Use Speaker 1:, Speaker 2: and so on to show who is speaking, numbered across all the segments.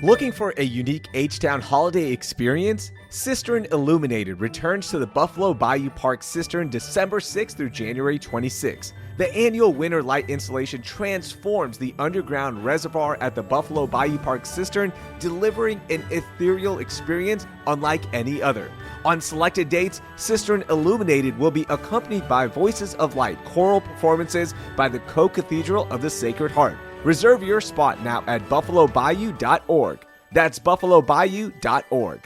Speaker 1: Looking for a unique H-Town holiday experience? Cistern Illuminated returns to the Buffalo Bayou Park Cistern December 6th through January 26th. The annual winter light installation transforms the underground reservoir at the Buffalo Bayou Park Cistern, delivering an ethereal experience unlike any other. On selected dates, Cistern Illuminated will be accompanied by Voices of Light choral performances by the Co-Cathedral of the Sacred Heart. Reserve your spot now at buffalobayou.org. That's buffalobayou.org.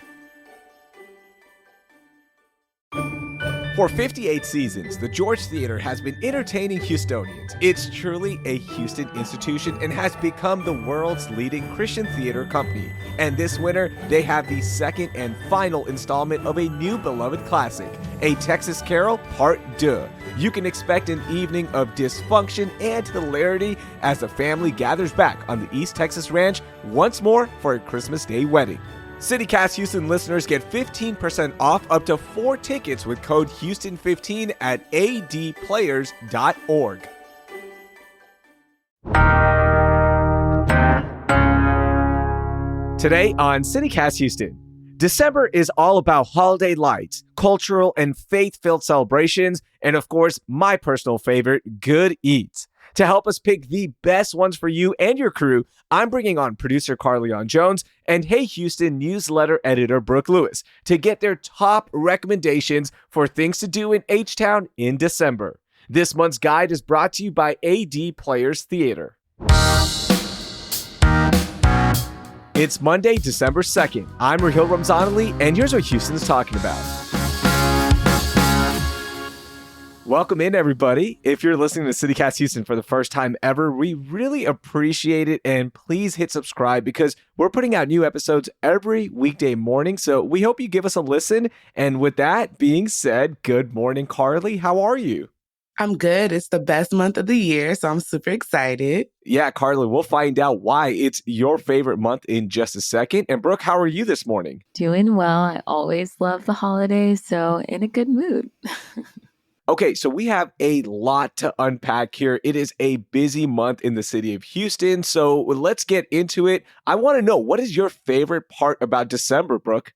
Speaker 1: For 58 seasons, the George Theater has been entertaining Houstonians. It's truly a Houston institution and has become the world's leading Christian theater company. And this winter, they have the second and final installment of a new beloved classic, A Texas Carol Part Deux. You can expect an evening of dysfunction and hilarity as the family gathers back on the East Texas Ranch once more for a Christmas Day wedding. CityCast Houston listeners get 15% off up to 4 tickets with code Houston15 at adplayers.org. Today on CityCast Houston, December is all about holiday lights, cultural and faith-filled celebrations, and of course, my personal favorite, good eats. To help us pick the best ones for you and your crew, I'm bringing on producer Carleon Jones and Hey Houston newsletter editor Brooke Lewis to get their top recommendations for things to do in H-Town in December. This month's guide is brought to you by AD Players Theater. It's Monday, December 2nd. I'm Rahil Ramzanali, and here's what Houston's talking about. Welcome in, everybody. If you're listening to CityCast Houston for the first time ever, we really appreciate it, and please hit subscribe because we're putting out new episodes every weekday morning, so we hope you give us a listen. And with that being said, good morning, Carly. How are you?
Speaker 2: I'm good. It's the best month of the year, so I'm super excited.
Speaker 1: Yeah, Carly, we'll find out why it's your favorite month in just a second. And Brooke, how are you this morning?
Speaker 3: Doing well. I always love the holidays, so in a good mood.
Speaker 1: Okay, so we have a lot to unpack here. It is a busy month in the city of Houston, so let's get into it. I want to know, what is your favorite part about December, Brooke?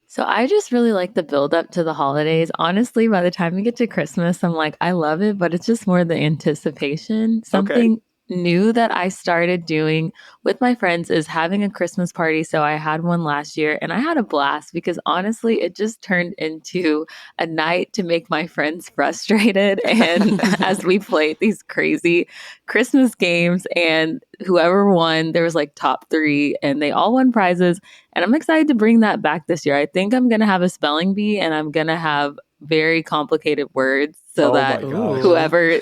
Speaker 3: So I just really like the build up to the holidays. Honestly, by the time we get to Christmas, I'm like, I love it, but it's just more the anticipation. Something new that I started doing with my friends is having a Christmas party. So I had one last year and I had a blast because honestly, it just turned into a night to make my friends frustrated. And as we played these crazy Christmas games, and whoever won, there was like top 3 and they all won prizes. And I'm excited to bring that back this year. I think I'm going to have a spelling bee and I'm going to have very complicated words so that whoever,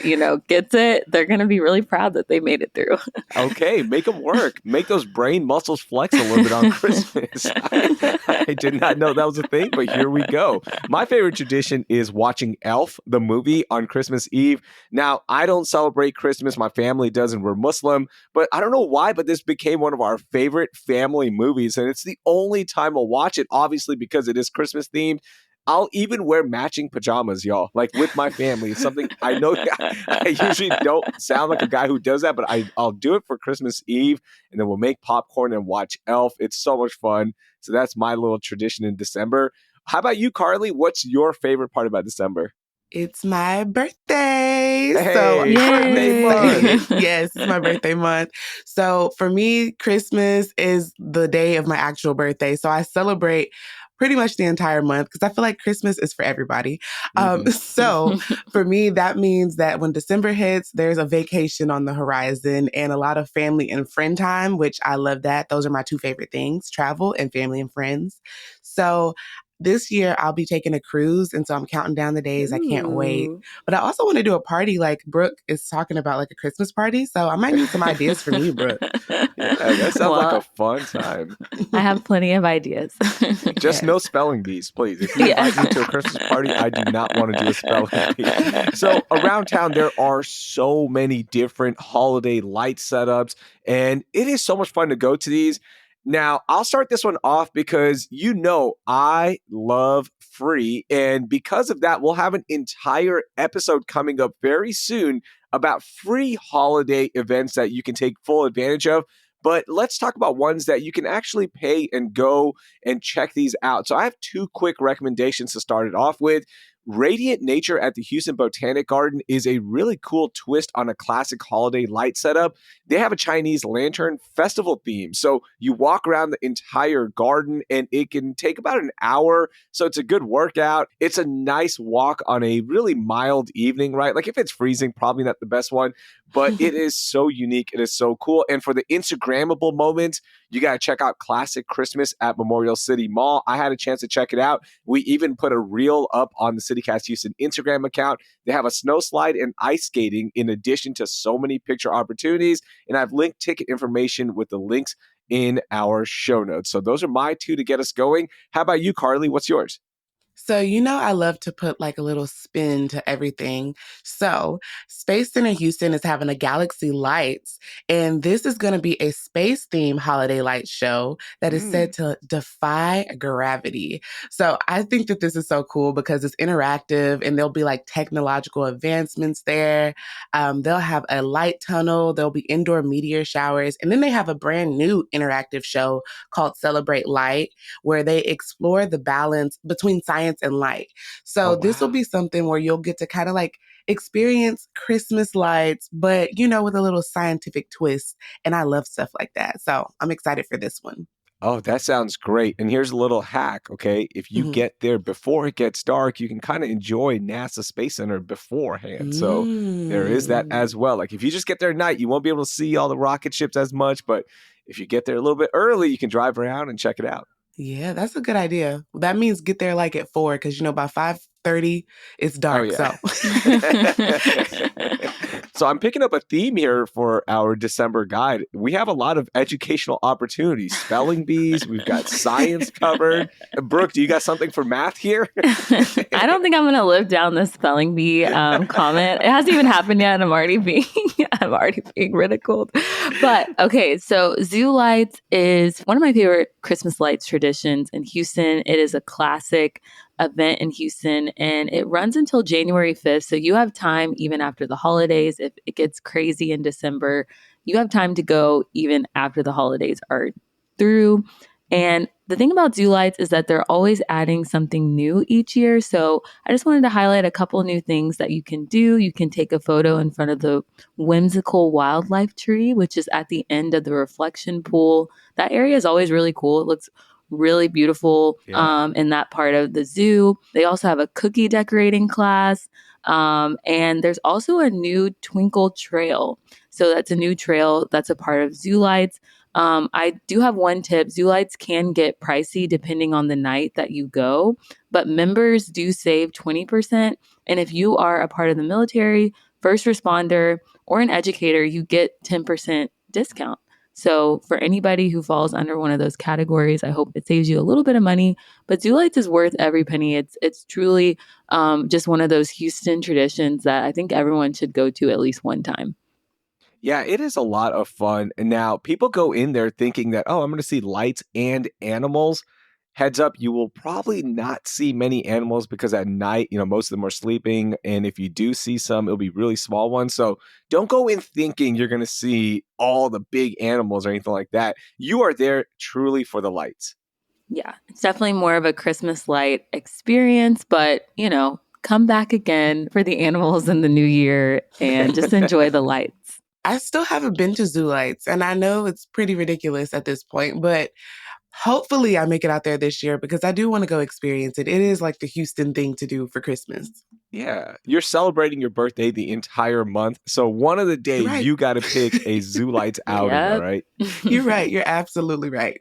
Speaker 3: gets it, they're going to be really proud that they made it through.
Speaker 1: Okay, make them work. Make those brain muscles flex a little bit on Christmas. I did not know that was a thing, but here we go. My favorite tradition is watching Elf, the movie, on Christmas Eve. Now, I don't celebrate Christmas. My family does, and we're Muslim. But I don't know why, but this became one of our favorite family movies. And it's the only time we'll watch it, obviously, because it is Christmas themed. I'll even wear matching pajamas, y'all, like with my family. It's something I know I usually don't sound like a guy who does that, but I'll do it for Christmas Eve, and then we'll make popcorn and watch Elf. It's so much fun. So that's my little tradition in December. How about you, Carly? What's your favorite part about December?
Speaker 2: It's my birthday.
Speaker 1: Hey, birthday month.
Speaker 2: Yes, it's my birthday month. So for me, Christmas is the day of my actual birthday. So I celebrate pretty much the entire month because I feel like Christmas is for everybody. So for me, that means that when December hits, there's a vacation on the horizon and a lot of family and friend time, which I love that. Those are my 2 favorite things, travel and family and friends. So this year, I'll be taking a cruise, and so I'm counting down the days. I can't wait. But I also want to do a party like Brooke is talking about, like a Christmas party. So I might need some ideas from you, Brooke.
Speaker 1: Yeah, that sounds like a fun time.
Speaker 3: I have plenty of ideas.
Speaker 1: Just no spelling bees, please. If you invite me to a Christmas party, I do not want to do a spelling bee. So around town, there are so many different holiday light setups, and it is so much fun to go to these. Now, I'll start this one off because I love free. And because of that, we'll have an entire episode coming up very soon about free holiday events that you can take full advantage of. But let's talk about ones that you can actually pay and go and check these out. So I have two quick recommendations to start it off with. Radiant Nature at the Houston Botanic Garden is a really cool twist on a classic holiday light setup. They have a Chinese lantern festival theme. So you walk around the entire garden and it can take about an hour. So it's a good workout. It's a nice walk on a really mild evening, right? Like if it's freezing, probably not the best one, but it is so unique. It is so cool. And for the Instagrammable moments, you got to check out Classic Christmas at Memorial City Mall. I had a chance to check it out. We even put a reel up on the CityCast Houston Instagram account. They have a snow slide and ice skating in addition to so many picture opportunities. And I've linked ticket information with the links in our show notes. So those are my two to get us going. How about you, Carly? What's yours?
Speaker 2: So, I love to put like a little spin to everything. So, Space Center Houston is having a Galaxy Lights, and this is going to be a space themed holiday light show that is said to defy gravity. So, I think that this is so cool because it's interactive and there'll be like technological advancements there. They'll have a light tunnel, there'll be indoor meteor showers, and then they have a brand new interactive show called Celebrate Light, where they explore the balance between science and light. So this will be something where you'll get to kind of like experience Christmas lights, but with a little scientific twist. And I love stuff like that. So I'm excited for this one.
Speaker 1: Oh, that sounds great. And here's a little hack, okay? If you get there before it gets dark, you can kind of enjoy NASA Space Center beforehand. So there is that as well. Like if you just get there at night, you won't be able to see all the rocket ships as much. But if you get there a little bit early, you can drive around and check it out.
Speaker 2: Yeah, that's a good idea. That means get there like at 4 because by 5:30 it's dark.
Speaker 1: Oh, yeah. So I'm picking up a theme here for our December guide. We have a lot of educational opportunities, spelling bees. We've got science covered. Brooke, do you got something for math here?
Speaker 3: I don't think I'm going to live down the spelling bee comment. It hasn't even happened yet. And I'm already being ridiculed. But okay, so Zoo Lights is one of my favorite Christmas lights traditions in Houston. It is a classic event in Houston and it runs until January 5th. So you have time even after the holidays. If it gets crazy in December, you have time to go even after the holidays are through. And the thing about Zoo Lights is that they're always adding something new each year. So I just wanted to highlight a couple new things that you can do. You can take a photo in front of the whimsical wildlife tree, which is at the end of the reflection pool. That area is always really cool. It looks really beautiful in that part of the zoo. They also have a cookie decorating class. And there's also a new Twinkle Trail. So that's a new trail that's a part of Zoo Lights. I do have one tip. Zoo Lights can get pricey depending on the night that you go, but members do save 20%. And if you are a part of the military, first responder, or an educator, you get 10% discount. So for anybody who falls under one of those categories, I hope it saves you a little bit of money. But Zoo Lights is worth every penny. It's truly just one of those Houston traditions that I think everyone should go to at least one time.
Speaker 1: Yeah, it is a lot of fun. And now people go in there thinking that, oh, I'm going to see lights and animals. Heads up, you will probably not see many animals because at night, most of them are sleeping. And if you do see some, it'll be really small ones. So don't go in thinking you're going to see all the big animals or anything like that. You are there truly for the lights.
Speaker 3: Yeah, it's definitely more of a Christmas light experience, but, come back again for the animals in the new year and just enjoy the lights.
Speaker 2: I still haven't been to Zoo Lights, and I know it's pretty ridiculous at this point, but hopefully I make it out there this year because I do want to go experience it. It is like the Houston thing to do for Christmas.
Speaker 1: Yeah, you're celebrating your birthday the entire month. So one of the days you got to pick a Zoo Lights outing, all right?
Speaker 2: You're right. You're absolutely right.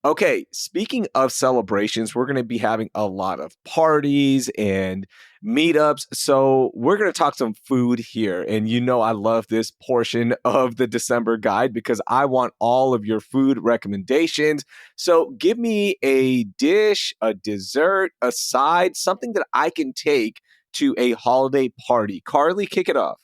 Speaker 1: Okay, speaking of celebrations, we're going to be having a lot of parties and meetups. So we're going to talk some food here. And I love this portion of the December guide because I want all of your food recommendations. So give me a dish, a dessert, a side, something that I can take to a holiday party. Carly, kick it off.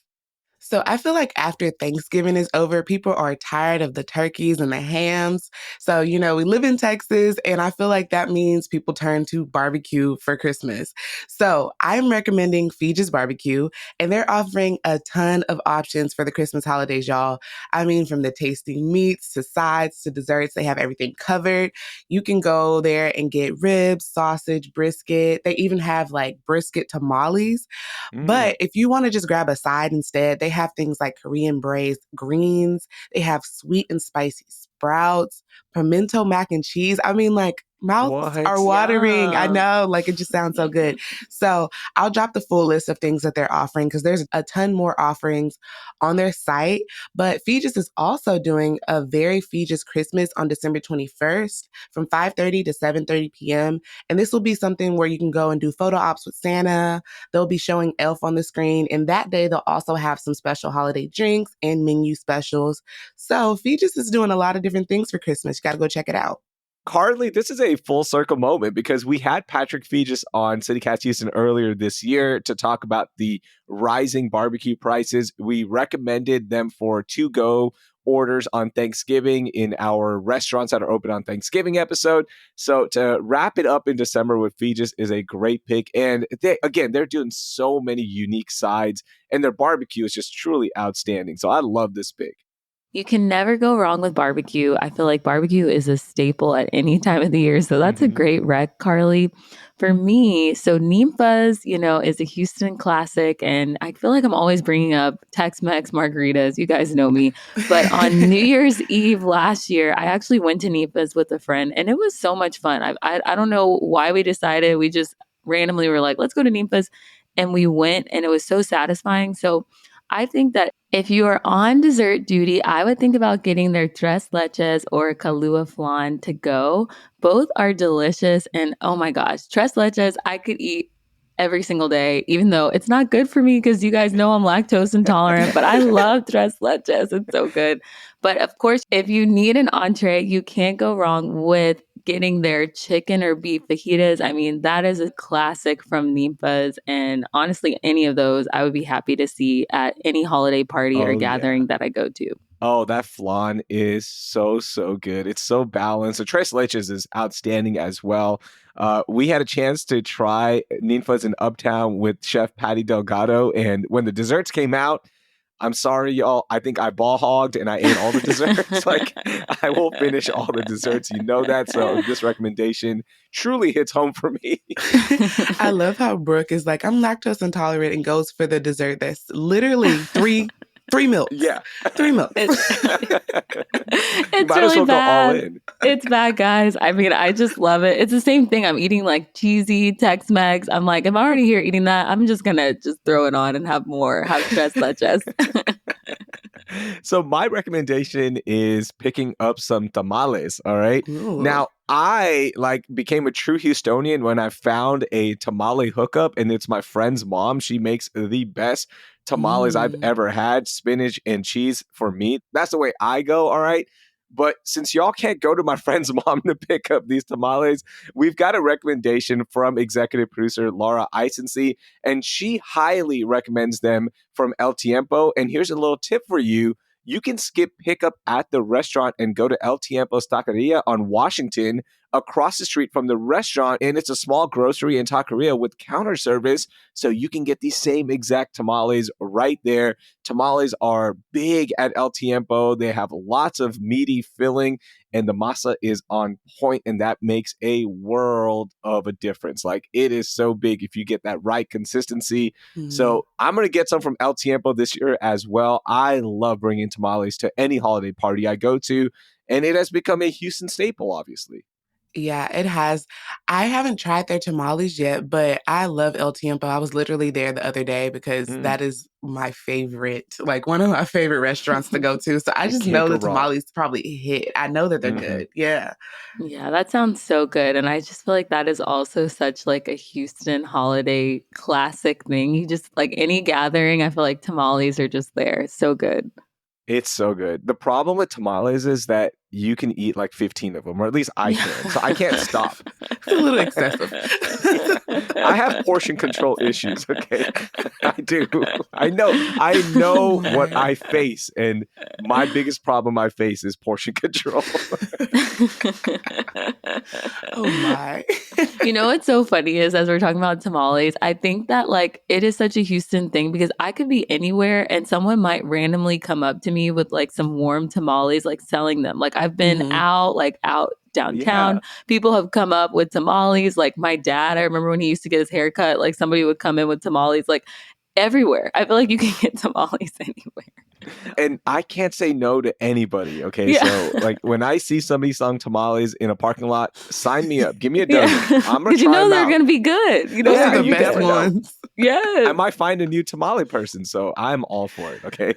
Speaker 2: So I feel like after Thanksgiving is over, people are tired of the turkeys and the hams. So, we live in Texas, and I feel like that means people turn to barbecue for Christmas. So I'm recommending Fege's Barbecue, and they're offering a ton of options for the Christmas holidays, y'all. I mean, from the tasty meats to sides to desserts, they have everything covered. You can go there and get ribs, sausage, brisket. They even have like brisket tamales.
Speaker 1: Mm.
Speaker 2: But if you want to just grab a side instead, they have things like Korean braised greens. They have sweet and spicy sprouts, pimento mac and cheese. I mean, like, mouths are
Speaker 1: What?
Speaker 2: watering. I
Speaker 3: Yum.
Speaker 2: know, like, it just sounds so good. So I'll drop the full list of things that they're offering because there's a ton more offerings on their site. But Feges is also doing a very Feges Christmas on December 21st from 5:30 to 7:30 p.m. And this will be something where you can go and do photo ops with Santa. They'll be showing Elf on the screen. And that day, they'll also have some special holiday drinks and menu specials. So Feges is doing a lot of different things for Christmas. You got to go check it out.
Speaker 1: Carly, this is a full circle moment because we had Patrick Feges on CityCast Houston earlier this year to talk about the rising barbecue prices. We recommended them for to-go orders on Thanksgiving in our restaurants that are open on Thanksgiving episode. So to wrap it up in December with Feges is a great pick. And they're doing so many unique sides, and their barbecue is just truly outstanding. So I love this pick.
Speaker 3: You can never go wrong with barbecue. I feel like barbecue is a staple at any time of the year. So that's a great rec, Carly. For me, so Ninfa's, is a Houston classic. And I feel like I'm always bringing up Tex-Mex margaritas. You guys know me. But on New Year's Eve last year, I actually went to Ninfa's with a friend, and it was so much fun. I don't know why we decided. We just randomly were like, let's go to Ninfa's. And we went, and it was so satisfying. So I think that if you are on dessert duty, I would think about getting their tres leches or Kahlua flan to go. Both are delicious. And oh my gosh, tres leches, I could eat every single day, even though it's not good for me because you guys know I'm lactose intolerant, but I love tres leches. It's so good. But of course, if you need an entree, you can't go wrong with getting their chicken or beef fajitas. I mean, that is a classic from Nimpa's. And honestly, any of those I would be happy to see at any holiday party or
Speaker 1: Oh, yeah.
Speaker 3: gathering that I go to.
Speaker 1: Oh, that flan is so, so good. It's so balanced. The Tres Leches is outstanding as well. We had a chance to try Ninfa's in Uptown with Chef Patty Delgado. And when the desserts came out, I'm sorry, y'all. I think I ball hogged and I ate all the desserts. Like, I will finish all the desserts. You know that. So this recommendation truly hits home for me.
Speaker 2: I love how Brooke is like, I'm lactose intolerant and goes for the dessert that's literally three milks.
Speaker 1: Yeah.
Speaker 2: 3 milks.
Speaker 3: It's
Speaker 1: might as
Speaker 3: really
Speaker 1: well go all
Speaker 3: bad.
Speaker 1: in.
Speaker 3: It's bad, guys. I mean, I just love it. It's the same thing. I'm eating like cheesy Tex-Mex. I'm like, if I'm already here eating that, I'm just gonna just throw it on and have more, have tres leches.
Speaker 1: So my recommendation is picking up some tamales. All right.
Speaker 2: Ooh.
Speaker 1: Now I became a true Houstonian when I found a tamale hookup, and it's my friend's mom. She makes the best tamales I've ever had, spinach and cheese for me. That's the way I go. All right. But since y'all can't go to my friend's mom to pick up these tamales, we've got a recommendation from executive producer Laura Isensee, and she highly recommends them from El Tiempo. And here's a little tip for you. You can skip pickup at the restaurant and go to El Tiempo's Taqueria on Washington across the street from the restaurant. And it's a small grocery and taqueria with counter service. So you can get these same exact tamales right there. Tamales are big at El Tiempo. They have lots of meaty filling, and the masa is on point, and that makes a world of a difference. Like, it is so big if you get that right consistency. So I'm going to get some from El Tiempo this year as well. I love bringing tamales to any holiday party I go to, and it has become a Houston staple, obviously.
Speaker 2: Yeah, it has. I haven't tried their tamales yet, but I love El Tiempo. I was literally there the other day because that is my favorite, like one of my favorite restaurants to go to. So I just
Speaker 1: Can't
Speaker 2: know
Speaker 1: go
Speaker 2: the
Speaker 1: wrong.
Speaker 2: tamales probably hit. I know that they're good. Yeah.
Speaker 3: Yeah, that sounds so good. And I just feel like that is also such like a Houston holiday classic thing. You just like any gathering, I feel like tamales are just there. So good.
Speaker 1: It's so good. The problem with tamales is that you can eat like 15 of them, or at least I can. So I can't stop.
Speaker 2: It's a little excessive.
Speaker 1: I have portion control issues, okay? I do. I know
Speaker 2: Oh
Speaker 1: what
Speaker 2: my.
Speaker 1: I face, and my biggest problem I face is portion control.
Speaker 2: Oh my.
Speaker 3: You know what's so funny is, as we're talking about tamales, I think that like it is such a Houston thing because I could be anywhere and someone might randomly come up to me with like some warm tamales, like selling them. Like I've been
Speaker 2: Mhm.
Speaker 3: out downtown.
Speaker 1: Yeah.
Speaker 3: People have come up with tamales. Like my dad, I remember when he used to get his hair cut, like somebody would come in with tamales, like everywhere. I feel like you can get tamales anywhere.
Speaker 1: And I can't say no to anybody, okay?
Speaker 3: Yeah.
Speaker 1: So, like, when I see somebody selling tamales in a parking lot, sign me up. Give me a
Speaker 3: Yeah.
Speaker 1: dozen. I'm going
Speaker 3: Because
Speaker 1: to
Speaker 3: you
Speaker 1: try
Speaker 3: know
Speaker 1: them
Speaker 3: they're
Speaker 1: out.
Speaker 3: going to be good. You know
Speaker 2: Those
Speaker 3: they're
Speaker 2: are
Speaker 3: going
Speaker 2: the
Speaker 3: to be
Speaker 2: best
Speaker 1: never know.
Speaker 2: ones.
Speaker 3: Yes.
Speaker 1: I might find a new tamale person, so I'm all for it, okay?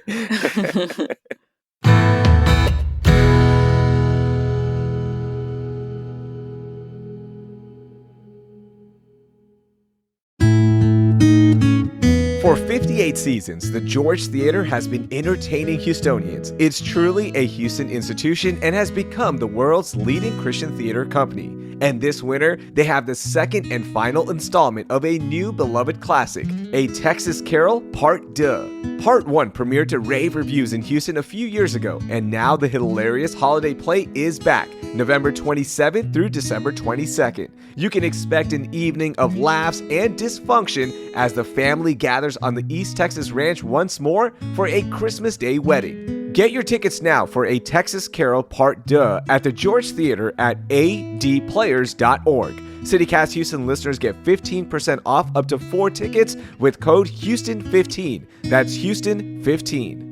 Speaker 1: For 58 seasons, the George Theater has been entertaining Houstonians. It's truly a Houston institution and has become the world's leading Christian theater company. And this winter, they have the second and final installment of a new beloved classic, A Texas Carol Part Deux. Part 1 premiered to rave reviews in Houston a few years ago, and now the hilarious holiday play is back, November 27th through December 22nd. You can expect an evening of laughs and dysfunction as the family gathers on the East Texas Ranch once more for a Christmas Day wedding. Get your tickets now for A Texas Carol Part Deux at the George Theater at adplayers.org. CityCast Houston listeners get 15% off up to 4 tickets with code Houston15. That's Houston15.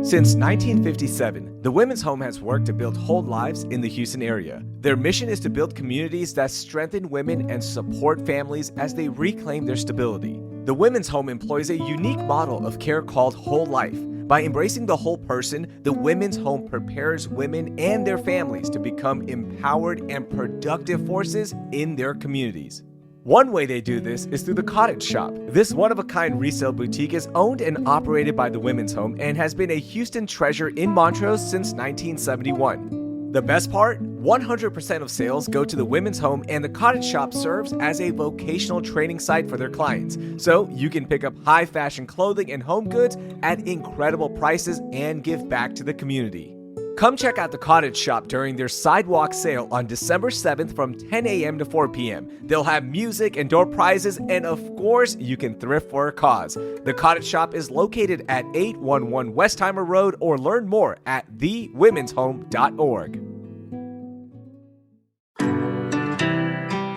Speaker 1: Since 1957, the Women's Home has worked to build whole lives in the Houston area. Their mission is to build communities that strengthen women and support families as they reclaim their stability. The Women's Home employs a unique model of care called Whole Life. By embracing the whole person, the Women's Home prepares women and their families to become empowered and productive forces in their communities. One way they do this is through the Cottage Shop. This one-of-a-kind resale boutique is owned and operated by the Women's Home and has been a Houston treasure in Montrose since 1971. The best part? 100% of sales go to the Women's Home, and the Cottage Shop serves as a vocational training site for their clients. So you can pick up high fashion clothing and home goods at incredible prices and give back to the community. Come check out the Cottage Shop during their sidewalk sale on December 7th from 10 a.m. to 4 p.m. They'll have music and door prizes, and of course, you can thrift for a cause. The Cottage Shop is located at 811 Westheimer Road, or learn more at thewomens'shome.org.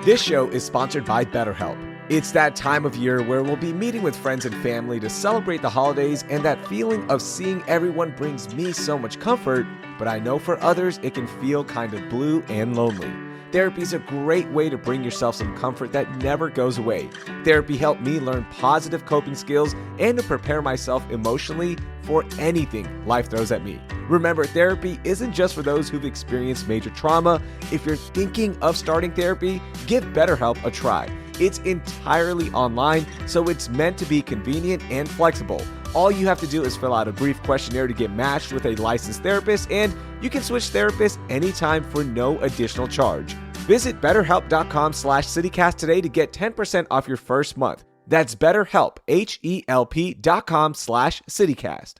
Speaker 1: This show is sponsored by BetterHelp. It's that time of year where we'll be meeting with friends and family to celebrate the holidays, and that feeling of seeing everyone brings me so much comfort, but I know for others it can feel kind of blue and lonely. Therapy is a great way to bring yourself some comfort that never goes away. Therapy helped me learn positive coping skills and to prepare myself emotionally for anything life throws at me. Remember, therapy isn't just for those who've experienced major trauma. If you're thinking of starting therapy, give BetterHelp a try. It's entirely online, so it's meant to be convenient and flexible. All you have to do is fill out a brief questionnaire to get matched with a licensed therapist, and you can switch therapists anytime for no additional charge. Visit betterhelp.com/citycast today to get 10% off your first month. That's BetterHelp, HELP.com/citycast.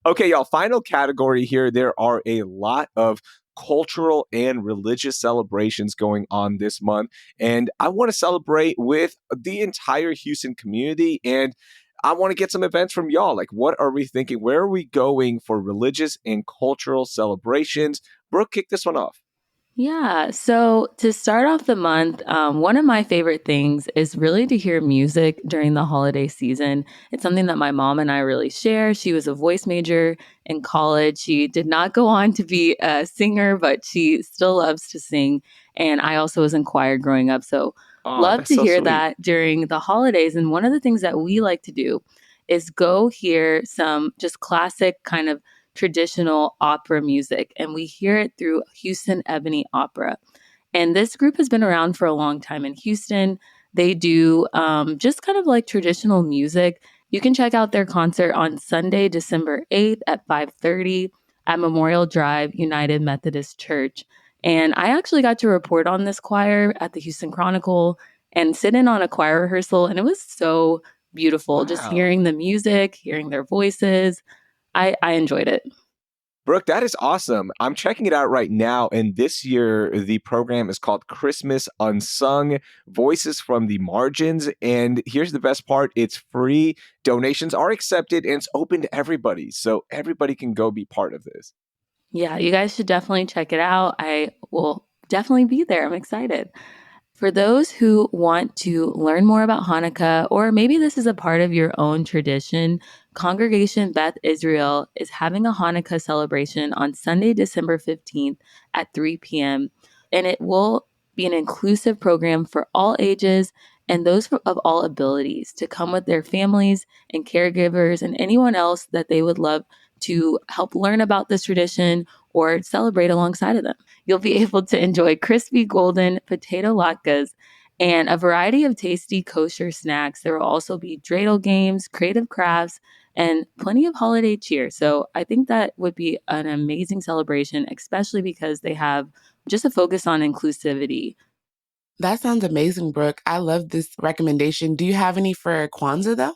Speaker 1: Okay, y'all, final category here. There are a lot of cultural and religious celebrations going on this month, and I want to celebrate with the entire Houston community, and I want to get some events from y'all. Like, what are we thinking? Where are we going for religious and cultural celebrations? Brooke, kick this one off.
Speaker 3: Yeah. So to start off the month, one of my favorite things is really to hear music during the holiday season. It's something that my mom and I really share. She was a voice major in college. She did not go on to be a singer, but she still loves to sing. And I also was in choir growing up. So
Speaker 1: Oh,
Speaker 3: love
Speaker 1: that's
Speaker 3: to
Speaker 1: so
Speaker 3: hear
Speaker 1: sweet.
Speaker 3: that during the holidays. And one of the things that we like to do is go hear some just classic kind of traditional opera music, and we hear it through Houston Ebony Opera. And this group has been around for a long time in Houston. They do just kind of like traditional music. You can check out their concert on Sunday, December 8th at 5:30 at Memorial Drive United Methodist Church. And I actually got to report on this choir at the Houston Chronicle and sit in on a choir rehearsal. And it was so beautiful just
Speaker 1: Wow.
Speaker 3: hearing the music, hearing their voices. I enjoyed it.
Speaker 1: Brooke, that is awesome. I'm checking it out right now. And this year, the program is called Christmas Unsung Voices from the Margins. And here's the best part, it's free. Donations are accepted and it's open to everybody. So everybody can go be part of this.
Speaker 3: Yeah, you guys should definitely check it out. I will definitely be there. I'm excited. For those who want to learn more about Hanukkah, or maybe this is a part of your own tradition, Congregation Beth Israel is having a Hanukkah celebration on Sunday, December 15th at 3 p.m. And it will be an inclusive program for all ages and those of all abilities to come with their families and caregivers and anyone else that they would love to help learn about this tradition or celebrate alongside of them. You'll be able to enjoy crispy golden potato latkes and a variety of tasty kosher snacks. There will also be dreidel games, creative crafts, and plenty of holiday cheer. So I think that would be an amazing celebration, especially because they have just a focus on inclusivity.
Speaker 2: That sounds amazing, Brooke. I love this recommendation. Do you have any for Kwanzaa, though?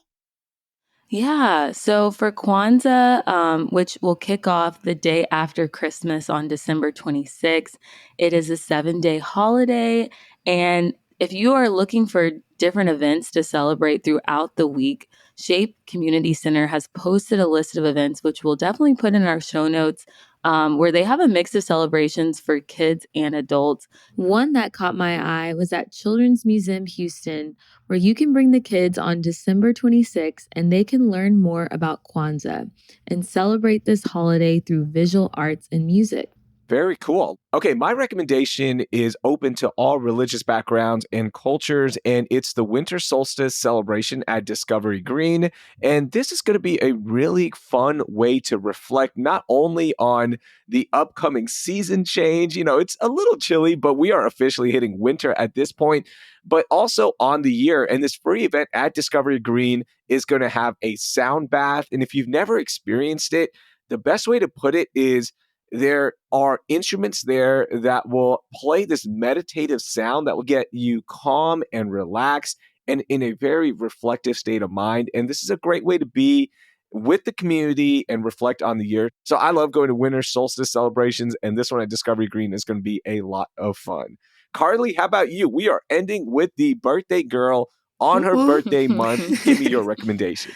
Speaker 3: Yeah. So for Kwanzaa, which will kick off the day after Christmas on December 26th, it is a 7-day holiday. And if you are looking for different events to celebrate throughout the week, Shape Community Center has posted a list of events, which we'll definitely put in our show notes, where they have a mix of celebrations for kids and adults. One that caught my eye was at Children's Museum Houston, where you can bring the kids on December 26th and they can learn more about Kwanzaa and celebrate this holiday through visual arts and music.
Speaker 1: Very cool. Okay, my recommendation is open to all religious backgrounds and cultures, and it's the winter solstice celebration at Discovery Green. And this is going to be a really fun way to reflect not only on the upcoming season change, it's a little chilly, but we are officially hitting winter at this point, but also on the year. And this free event at Discovery Green is going to have a sound bath. And if you've never experienced it, the best way to put it is there are instruments there that will play this meditative sound that will get you calm and relaxed and in a very reflective state of mind. And this is a great way to be with the community and reflect on the year. So I love going to winter solstice celebrations, and this one at Discovery Green is going to be a lot of fun. Carly, how about you? We are ending with the birthday girl on her birthday month. Give me your recommendation.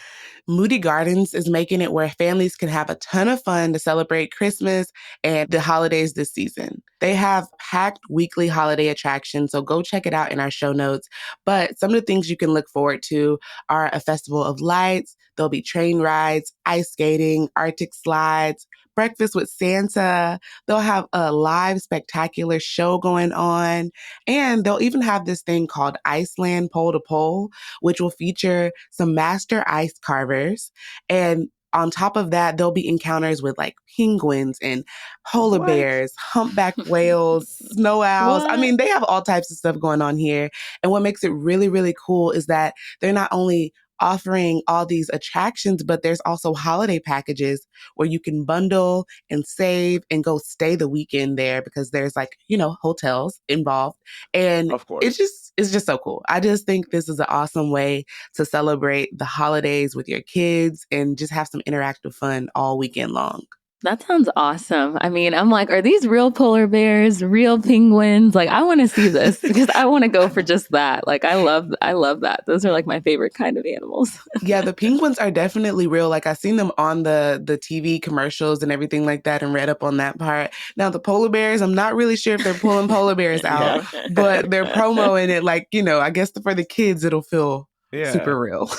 Speaker 2: Moody Gardens is making it where families can have a ton of fun to celebrate Christmas and the holidays this season. They have packed weekly holiday attractions, so go check it out in our show notes. But some of the things you can look forward to are a festival of lights, there'll be train rides, ice skating, Arctic slides, breakfast with Santa. They'll have a live spectacular show going on. And they'll even have this thing called Iceland Pole to Pole, which will feature some master ice carvers. And on top of that, there'll be encounters with like penguins and polar
Speaker 1: What?
Speaker 2: bears, humpback whales, snow owls. I
Speaker 3: What?
Speaker 2: mean, they have all types of stuff going on here. And what makes it really, really cool is that they're not only offering all these attractions, but there's also holiday packages where you can bundle and save and go stay the weekend there because there's like, hotels involved. And
Speaker 1: Of course.
Speaker 2: it's just so cool. I just think this is an awesome way to celebrate the holidays with your kids and just have some interactive fun all weekend long.
Speaker 3: That sounds awesome. I mean, I'm like, are these real polar bears, real penguins? Like, I want to see this because I want to go for just that. Like, I love that. Those are like my favorite kind of animals.
Speaker 2: Yeah, the penguins are definitely real. Like I've seen them on the TV commercials and everything like that and read up on that part. Now the polar bears, I'm not really sure if they're pulling polar bears out, but they're promoing it like, I guess for the kids it'll feel super real.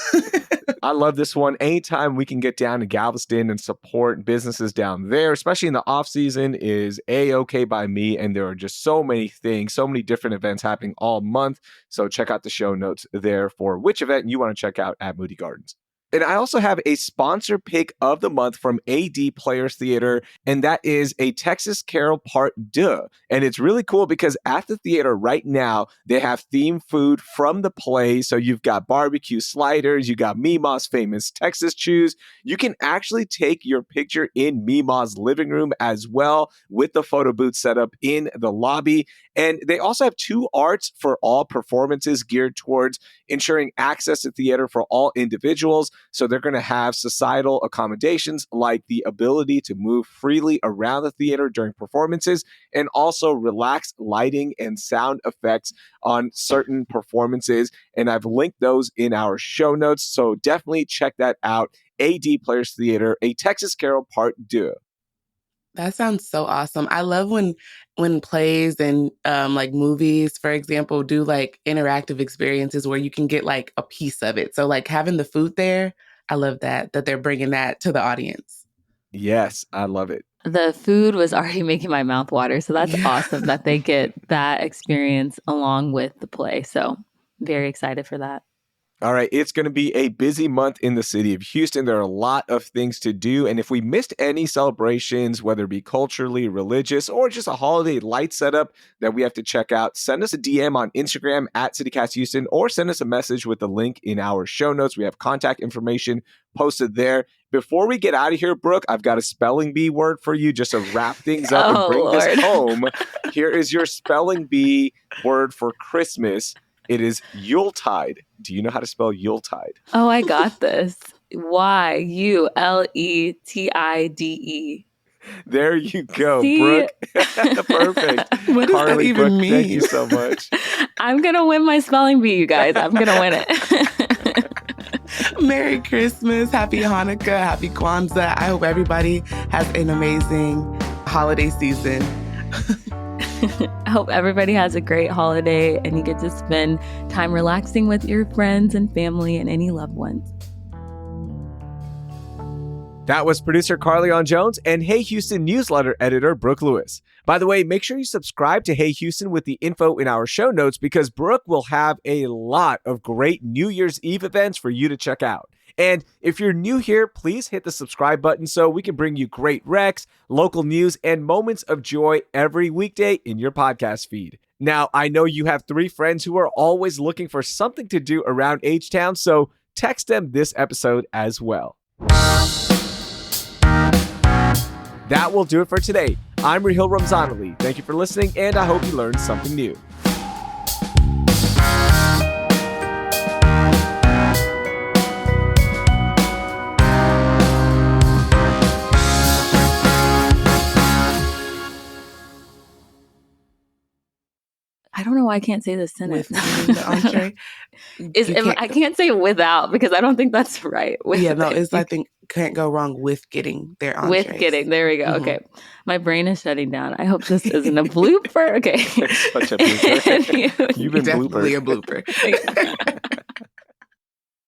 Speaker 1: I love this one. Anytime we can get down to Galveston and support businesses down there, especially in the off season, is A-okay by me. And there are just so many things, so many different events happening all month. So check out the show notes there for which event you want to check out at Moody Gardens. And I also have a sponsor pick of the month from AD Players Theater, and that is A Texas Carol Part Deux. And it's really cool because at the theater right now, they have themed food from the play. So you've got barbecue sliders, you got Mima's famous Texas chews. You can actually take your picture in Mima's living room as well with the photo booth set up in the lobby. And they also have 2 arts for all performances geared towards ensuring access to theater for all individuals. So they're going to have societal accommodations like the ability to move freely around the theater during performances, and also relaxed lighting and sound effects on certain performances. And I've linked those in our show notes. So definitely check that out. AD Players Theater, A Texas Carol Part Deux.
Speaker 2: That sounds so awesome. I love when plays and like movies, for example, do like interactive experiences where you can get like a piece of it. So like having the food there, I love that they're bringing that to the audience.
Speaker 1: Yes, I love it.
Speaker 3: The food was already making my mouth water. So that's awesome that they get that experience along with the play. So very excited for that.
Speaker 1: All right, it's going to be a busy month in the city of Houston. There are a lot of things to do. And if we missed any celebrations, whether it be culturally, religious, or just a holiday light setup that we have to check out, send us a DM on Instagram at CityCastHouston, or send us a message with the link in our show notes. We have contact information posted there. Before we get out of here, Brooke, I've got a spelling bee word for you just to wrap things up and bring this home. Here is your spelling bee word for Christmas. It is Yuletide. Do you know how to spell Yuletide?
Speaker 3: Oh, I got this. Yuletide.
Speaker 1: There you go,
Speaker 3: See?
Speaker 1: Brooke. Perfect.
Speaker 2: What does
Speaker 1: Carly,
Speaker 2: that even
Speaker 1: Brooke,
Speaker 2: mean?
Speaker 1: thank you so much.
Speaker 3: I'm going to win my spelling bee, you guys. I'm going to win it.
Speaker 2: Merry Christmas, Happy Hanukkah, Happy Kwanzaa. I hope everybody has an amazing holiday season.
Speaker 3: I hope everybody has a great holiday and you get to spend time relaxing with your friends and family and any loved ones.
Speaker 1: That was producer Carly Jones and Hey Houston newsletter editor Brooke Lewis. By the way, make sure you subscribe to Hey Houston with the info in our show notes because Brooke will have a lot of great New Year's Eve events for you to check out. And if you're new here, please hit the subscribe button so we can bring you great recs, local news, and moments of joy every weekday in your podcast feed. Now, I know you have 3 friends who are always looking for something to do around H-Town, so text them this episode as well. That will do it for today. I'm Rahil Ramzanali. Thank you for listening, and I hope you learned something new.
Speaker 3: I don't know why I can't say this sentence.
Speaker 2: With the entree.
Speaker 3: I can't say without because I don't think that's right.
Speaker 2: I think can't go wrong with getting their entrees.
Speaker 3: With getting, there we go. Mm-hmm. Okay. My brain is shutting down. I hope this isn't a blooper. Okay.
Speaker 1: It's such a blooper. You've been
Speaker 2: definitely a blooper.